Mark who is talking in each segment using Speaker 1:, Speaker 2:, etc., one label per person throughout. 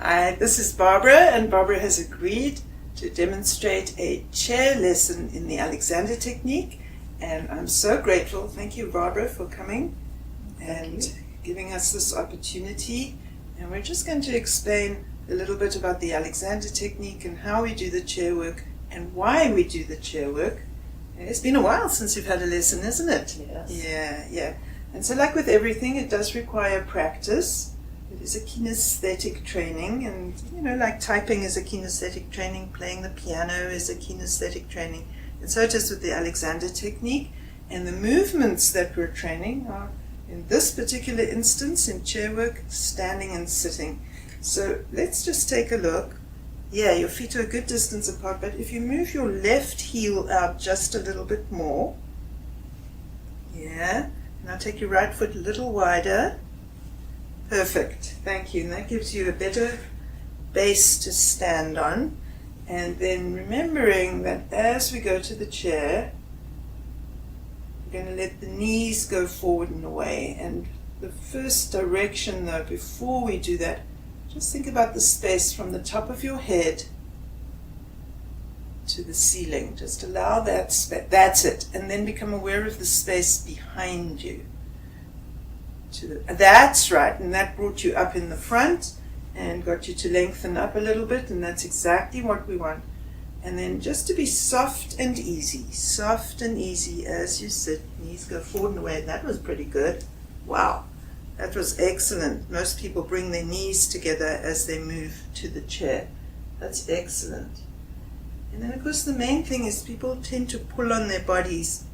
Speaker 1: Hi, this is Barbara, and Barbara has agreed to demonstrate a chair lesson in the Alexander technique, and I'm so grateful. Thank you, Barbara, for coming and giving us this opportunity. And we're just going to explain a little bit about the Alexander technique and how we do the chair work and why we do the chair work. It's been a while since you've had a lesson, isn't it?
Speaker 2: Yes.
Speaker 1: Yeah. And so like with everything, it does require practice. It is a kinesthetic training, and like typing is a kinesthetic training, playing the piano is a kinesthetic training. And so it is with the Alexander technique. And the movements that we're training are, in this particular instance, in chair work, standing and sitting. So let's just take a look. Yeah, your feet are a good distance apart, but if you move your left heel out just a little bit more, yeah, now take your right foot a little wider. Perfect, thank you. And that gives you a better base to stand on. And then remembering that as we go to the chair, we're going to let the knees go forward and away. And the first direction though, before we do that, just think about the space from the top of your head to the ceiling. Just allow that space. That's it. And then become aware of the space behind you. That's right. And that brought you up in the front and got you to lengthen up a little bit. And that's exactly what we want. And then just to be soft and easy as you sit. Knees go forward and away. That was pretty good. Wow. That was excellent. Most people bring their knees together as they move to the chair. That's excellent. And then of course the main thing is people tend to pull on their bodies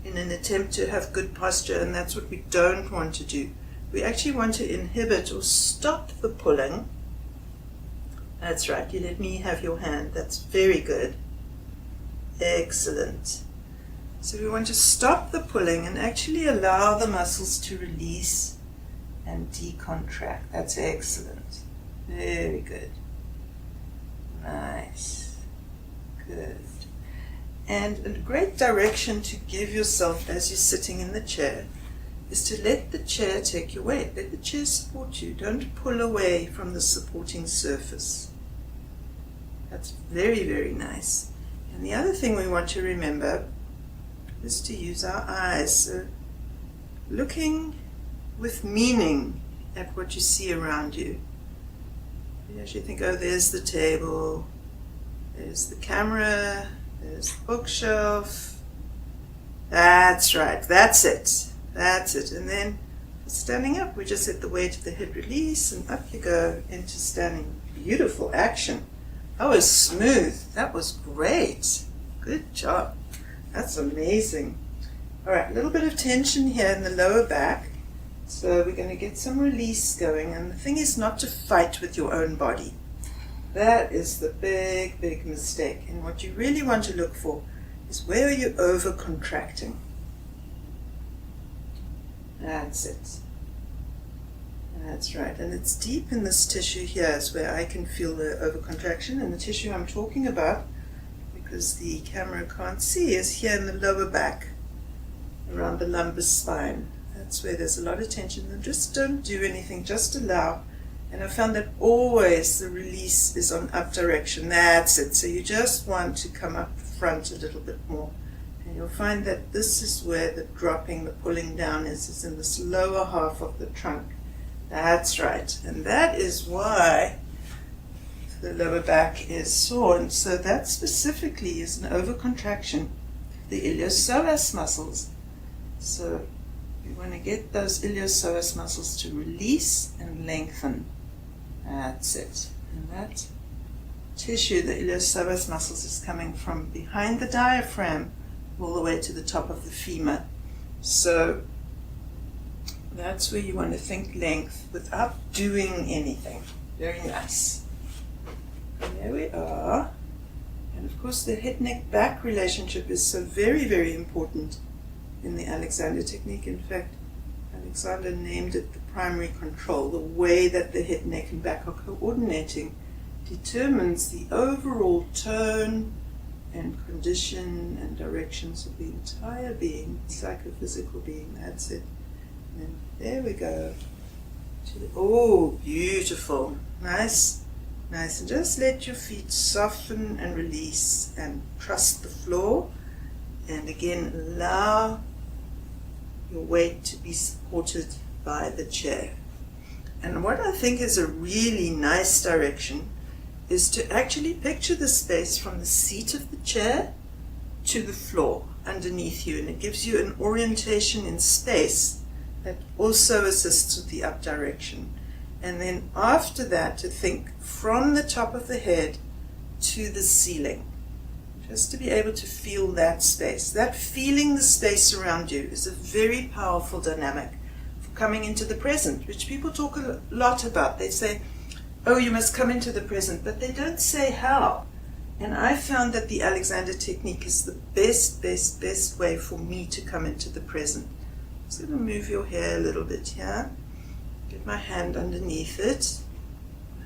Speaker 1: in an attempt to have good posture, and that's what we don't want to do. We actually want to inhibit or stop the pulling. That's right. You let me have your hand. That's very good. Excellent. So we want to stop the pulling and actually allow the muscles to release and decontract. That's excellent. Very good. Nice. Good. And a great direction to give yourself as you're sitting in the chair is to let the chair take your weight. Let the chair support you. Don't pull away from the supporting surface. That's very, very nice. And the other thing we want to remember is to use our eyes. So looking with meaning at what you see around you. You actually think, oh, there's the table, there's the camera, there's the bookshelf. That's right, that's it. And then standing up, we just let the weight of the head release and up you go into standing. Beautiful action. That was smooth. That was great. Good job. That's amazing. All right, a little bit of tension here in the lower back. So we're going to get some release going, and the thing is not to fight with your own body. That is the big, big mistake. And what you really want to look for is where are you over-contracting? That's it. That's right. And it's deep in this tissue here is where I can feel the over-contraction. And the tissue I'm talking about, because the camera can't see, is here in the lower back, around the lumbar spine. That's where there's a lot of tension. And just don't do anything, just allow. And I found that always the release is on up direction. That's it. So you just want to come up front a little bit more. And you'll find that this is where the dropping, the pulling down is in this lower half of the trunk. That's right. And that is why the lower back is sore. And so that specifically is an overcontraction, the iliopsoas muscles. So we want to get those iliopsoas muscles to release and lengthen. That's it. And that tissue, the iliopsoas muscles, is coming from behind the diaphragm all the way to the top of the femur. So that's where you want to think length without doing anything. Very nice. And there we are. And of course the head-neck-back relationship is so very, very important in the Alexander technique. In fact, Alexander named it the primary control. The way that the head, neck, and back are coordinating determines the overall tone and condition and directions of the entire being, psychophysical being. That's it. And there we go. Oh, beautiful. Nice Nice, and just let your feet soften and release and trust the floor. And again, allow your weight to be supported by the chair. And what I think is a really nice direction is to actually picture the space from the seat of the chair to the floor underneath you, and it gives you an orientation in space that also assists with the up direction. And then after that, to think from the top of the head to the ceiling, just to be able to feel that space. That feeling the space around you is a very powerful dynamic for coming into the present, which people talk a lot about. They say, oh, you must come into the present, but they don't say how. And I found that the Alexander technique is the best way for me to come into the present. I'm just going to move your hair a little bit here. Get my hand underneath it.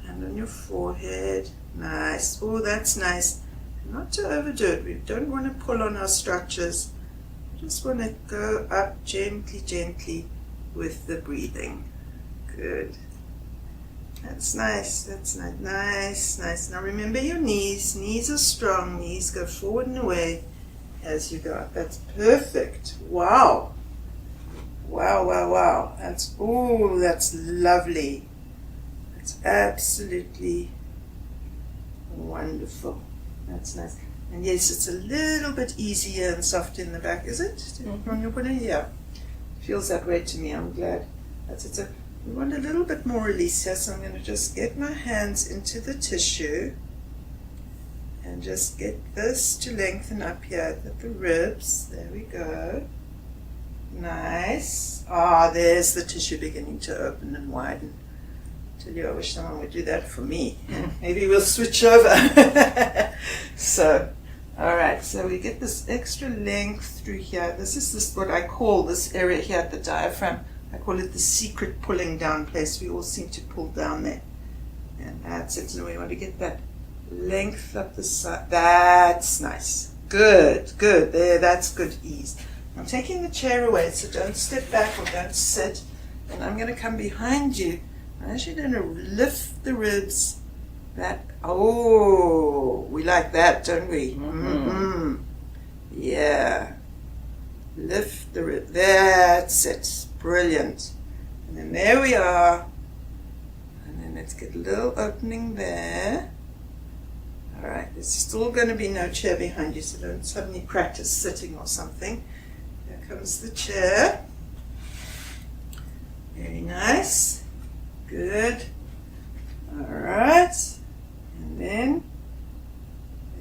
Speaker 1: Hand on your forehead. Nice. Oh, that's nice. Not to overdo it. We don't want to pull on our structures. We just want to go up gently with the breathing. Good. That's nice. That's nice. Now remember your knees. Knees are strong. Knees go forward and away as you go up. That's perfect. Wow. Wow. That's lovely. That's absolutely wonderful. That's nice. And yes, it's a little bit easier and softer in the back, is it?
Speaker 2: Mm-hmm.
Speaker 1: Yeah. Feels that way to me. I'm glad. That's it. So we want a little bit more release here, so I'm going to just get my hands into the tissue and just get this to lengthen up here at the ribs. There we go. Nice. There's the tissue beginning to open and widen. Tell you, I wish someone would do that for me. Maybe we'll switch over. So, all right. So we get this extra length through here. This is what I call this area here at the diaphragm. I call it the secret pulling down place. We all seem to pull down there. And that's it. So we want to get that length up the side. That's nice. Good. There, that's good ease. I'm taking the chair away, so don't step back or don't sit. And I'm going to come behind you. I'm actually going to lift the ribs. We like that, don't we? Mm-hmm. Yeah. Lift the ribs. That's it. Brilliant. And then there we are. And then let's get a little opening there. All right. There's still going to be no chair behind you, so don't suddenly practice sitting or something. Here comes the chair. Very nice. Good. All right. And then,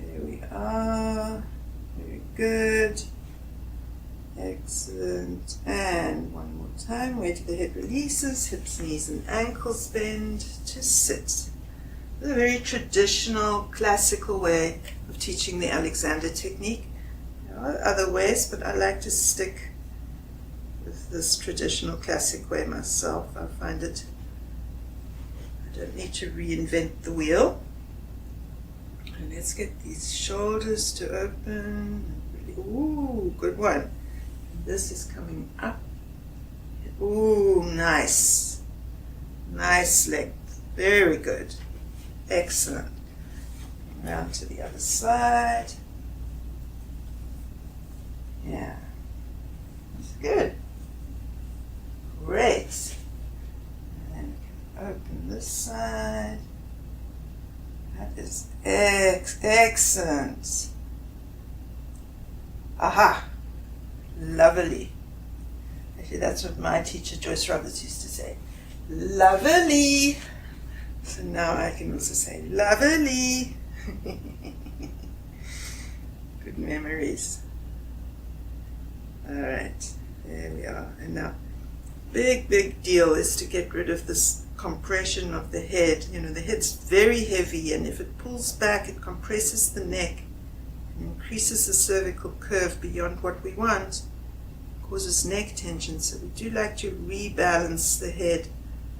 Speaker 1: there we are. Very good. Excellent. And one more time. Weight of the head releases. Hips, knees, and ankles bend to sit. It's a very traditional, classical way of teaching the Alexander technique. There are other ways, but I like to stick with this traditional, classic way myself. I find it, I don't need to reinvent the wheel. And let's get these shoulders to open. Ooh, good one. This is coming up. Ooh, nice. Nice length. Very good. Excellent. Round to the other side. Yeah. That's good. Great. And then we can open this side. That is excellent. Aha. Lovely. Actually, that's what my teacher Joyce Roberts used to say. Lovely. So now I can also say lovely. Good memories. All right, there we are. And now, big deal is to get rid of this compression of the head. You know, the head's very heavy, and if it pulls back, it compresses the neck and increases the cervical curve beyond what we want, causes neck tension. So we do like to rebalance the head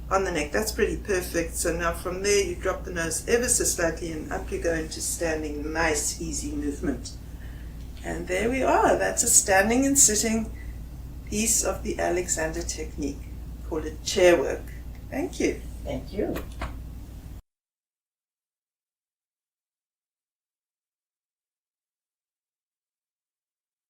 Speaker 1: on the neck. That's pretty perfect. So now from there, you drop the nose ever so slightly, and up you go into standing. Nice, easy movement. And there we are. That's a standing and sitting piece of the Alexander technique. Call it chair work. Thank you.
Speaker 2: Thank you.